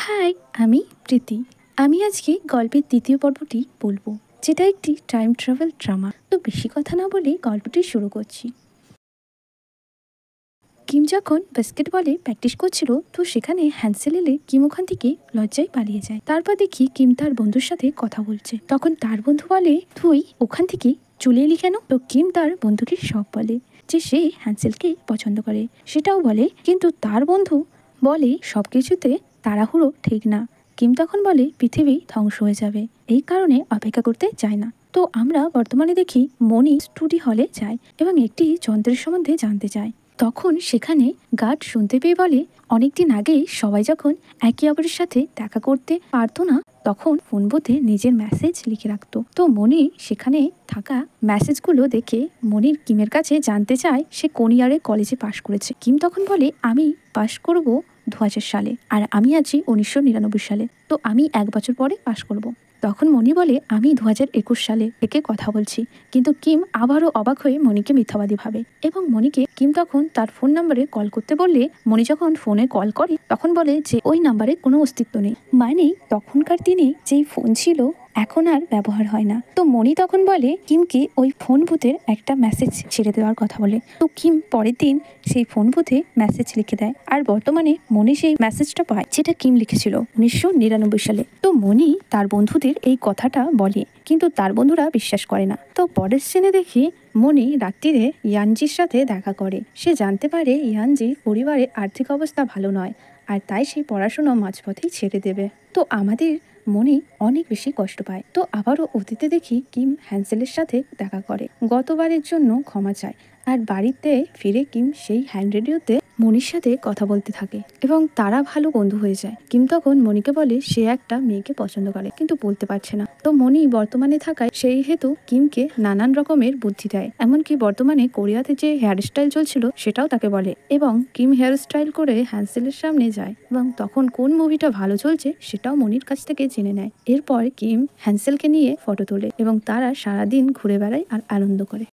High, আমি প্রীতি। আমি আজকে গল্পের দ্বিতীয় পর্বটি বলবো, যেটা একটি টাইম ট্রাভেল ড্রামা। তো বেশি কথা না বলেই গল্পটি শুরু করছি। কিম যখন বাস্কেটবলে প্র্যাকটিস করছিল, তো সেখানে হ্যান্সেল এলে কিম ওখান থেকে লজ্জায় পালিয়ে যায়। তারপর দেখি কিম তার বন্ধুর সাথে কথা বলছে। তখন তার বন্ধু বলে, তুই ওখান থেকে চলে এলি কেন? তো কিম তার বন্ধুকে সব বলে, যে সে হ্যান্সেলকে পছন্দ করে। সেটাও বলে, কিন্তু তার বন্ধু বলে সবকিছুতে তাড়াহুড়ো ঠিক না। কিম তখন বলে পৃথিবী ধ্বংস হয়ে যাবে, এই কারণে অপেক্ষা করতে চায় না। তো আমরা বর্তমানে দেখি মনি স্টুডি হলে যায় এবং একটি যন্ত্রের সম্বন্ধে জানতে চায়। তখন সেখানে গার্ড শুনতে পেয়ে বলে, অনেকদিন আগেই সবাই যখন একে অপরের সাথে দেখা করতে পারতো না, তখন ফোন বুথে নিজের মেসেজ লিখে রাখতো। তো মনি সেখানে থাকা মেসেজগুলো দেখে মনির কিমের কাছে জানতে চায় সে কোন ইয়ারে কলেজে পাশ করেছে। কিম তখন বলে, আমি পাশ করব 2000 সালে, আর আমি আছি 1999 সালে। তো আমি 1 বছর পরে পাশ করব। তখন মনি বলে, আমি 2021 সালে থেকে কথা বলছি। কিন্তু কিম আবারও অবাক হয়ে মনিকে মিথ্যাবাদী ভাবে এবং মনিকে কিম তখন তার ফোন নাম্বারে কল করতে বললে, মনি যখন ফোনে কল করে তখন বলে যে ওই নাম্বারে কোনো অস্তিত্ব নেই। মানে তখনকার দিনে যেই ফোন ছিল এখন আর ব্যবহার হয় না। তো মনি তখন বলে কিমকে ওই ফোন বুথের একটা মেসেজ ছেড়ে দেওয়ার কথা বলে। তো কিম পরের দিন সেই ফোন বুথে মেসেজ লিখে দেয়, আর বর্তমানে মনি সেই মেসেজটা পায় যেটা কিম লিখেছিল 1999 সালে। তো মনি তার বন্ধুদের এই কথাটা বলে, কিন্তু তার বন্ধুরা বিশ্বাস করে না। তো পরের সিনে দেখি মনি রাত্রিরে ইয়ানজির সাথে দেখা করে। সে জানতে পারে ইয়ানজির পরিবারের আর্থিক অবস্থা ভালো নয়, আর তাই সেই পড়াশোনা মাঝপথেই ছেড়ে দেবে। তো আমাদের মনি অনেক বেশি কষ্ট পায়। তো আবারও অতীতে দেখি কিম হ্যান্সেলের সাথে দেখা করে, গতবারের জন্য ক্ষমা চায়। আর বাড়িতে ফিরে কিম সেই হ্যান্ড রেডিওতে মনির সাথে কথা বলতে থাকে এবং তারা ভালো বন্ধু হয়ে যায়। কিম তখন মনিকে বলে সে একটা মেয়েকে পছন্দ করে, কিন্তু বলতে পারছে না। তো মনি বর্তমানে থাকায় সেই হেতু কিমকে নানান রকমের বুদ্ধি দেয়। এমনকি বর্তমানে কোরিয়াতে যে হেয়ার স্টাইল চলছিল সেটাও তাকে বলে, এবং কিম হেয়ার স্টাইল করে হ্যান্সেলের সামনে যায় এবং তখন কোন মুভিটা ভালো চলছে সেটাও মনির কাছ থেকে জেনে নেয়। এরপর কিম হ্যান্সেলকে নিয়ে ফটো তোলে এবং তারা সারাদিন ঘুরে বেড়ায় আর আনন্দ করে।